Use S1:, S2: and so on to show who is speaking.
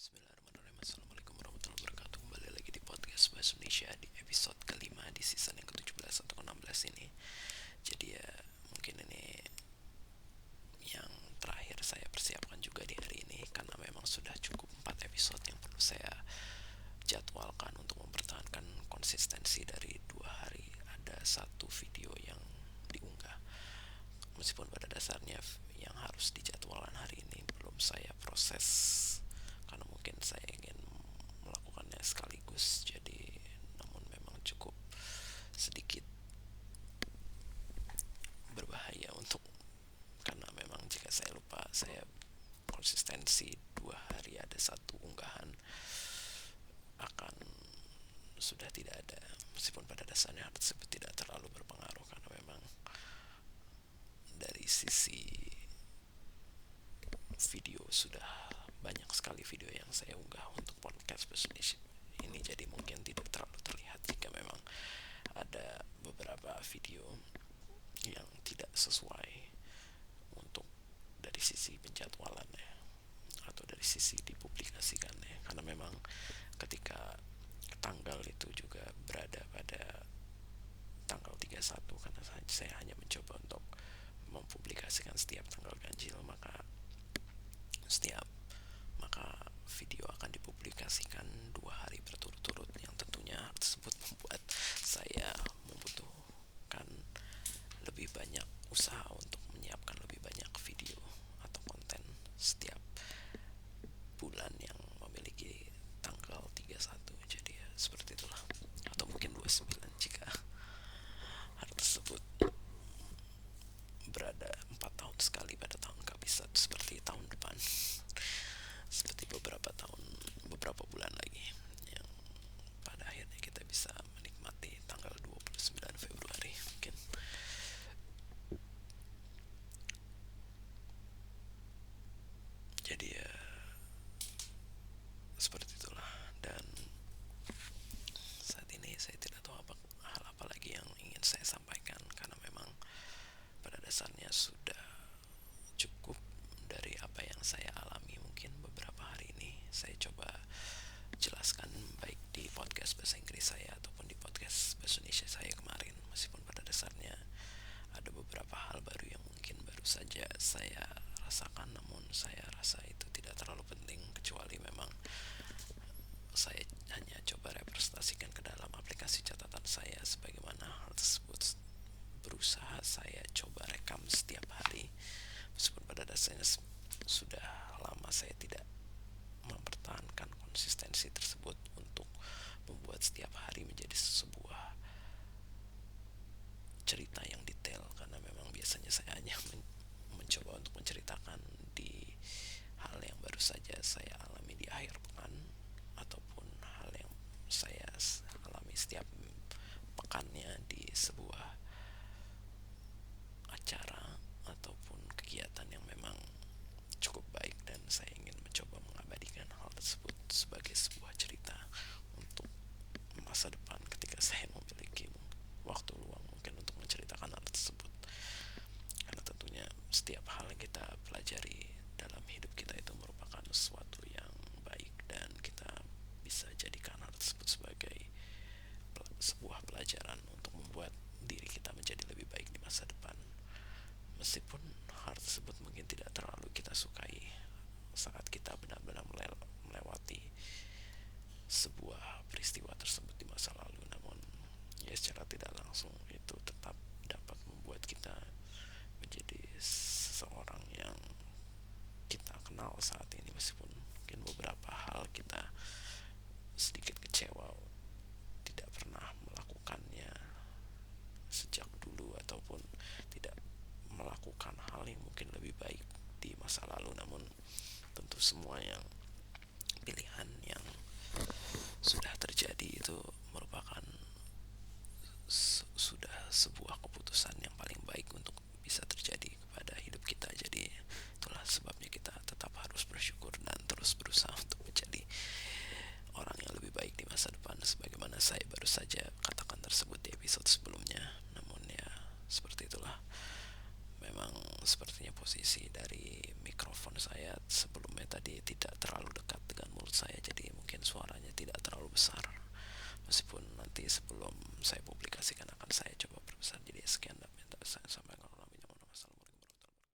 S1: Bismillahirrahmanirrahim. Assalamualaikum warahmatullahi wabarakatuh. Kembali lagi di podcast Bahasa Indonesia di episode kelima di season yang ke-17 atau ke-16 ini. Jadi ya mungkin ini yang terakhir saya persiapkan juga di hari ini, karena memang sudah cukup 4 episode yang perlu saya jadwalkan untuk mempertahankan konsistensi dari 2 hari ada satu video yang diunggah. Meskipun pada dasarnya yang harus dijadwalkan hari ini belum saya proses, karena mungkin saya ingin melakukannya sekaligus, jadi namun memang cukup sedikit berbahaya untuk, karena memang jika saya lupa, saya konsistensi 2 hari ada satu unggahan akan sudah tidak ada. Meskipun pada dasarnya hal tersebut tidak terlalu berpengaruh, karena memang dari sisi video sudah banyak sekali video yang saya unggah untuk podcast bisnis ini, jadi mungkin tidak terlalu terlihat jika memang ada beberapa video yang tidak sesuai untuk dari sisi penjadwalannya atau dari sisi dipublikasikannya, karena memang ketika tanggal itu juga berada pada tanggal 31, karena saya hanya mencoba untuk mempublikasikan setiap tanggal ganjil, setiap maka video akan dipublikasikan 2 hari berturut-turut, yang tentunya hal tersebut membuat saya membutuhkan lebih banyak usaha untuk menyiapkan lebih banyak video atau konten setiap bulan yang memiliki tanggal 31. Jadi ya seperti itulah, atau mungkin 29 jika hal tersebut berada 4 tahun sekali pada tahun kabisat seperti tahun depan, seperti beberapa bulan lagi, yang pada akhirnya kita bisa menikmati tanggal 29 Februari mungkin. Jadi ya seperti itulah, dan saat ini saya tidak tahu hal apa lagi yang ingin saya sampaikan, karena memang pada dasarnya sudah cukup dari apa yang saya alami. Mungkin beberapa hari ini saya coba jelaskan baik di podcast bahasa Inggris saya ataupun di podcast bahasa Indonesia saya kemarin, meskipun pada dasarnya ada beberapa hal baru yang mungkin baru saja saya rasakan, namun saya rasa itu tidak terlalu penting, kecuali memang saya hanya coba representasikan ke dalam aplikasi catatan saya, sebagaimana hal tersebut berusaha saya coba rekam setiap hari. Meskipun pada dasarnya sudah lama saya tidak mempertahankan konsistensi tersebut untuk membuat setiap hari menjadi sebuah cerita yang detail, karena memang biasanya saya hanya mencoba untuk menceritakan di hal yang baru saja saya alami di akhir pekan, ataupun hal yang saya alami setiap pekannya di sebuah acara ataupun kegiatan yang memang cukup baik, dan saya ingin mencoba mengabadikan hal tersebut sebagai sebuah cerita untuk masa depan ketika saya memiliki waktu luang mungkin untuk menceritakan hal tersebut. Karena tentunya setiap hal yang kita pelajari dalam hidup kita itu merupakan sesuatu meskipun nanti sebelum saya publikasikan akan saya coba perbesar jadi sekian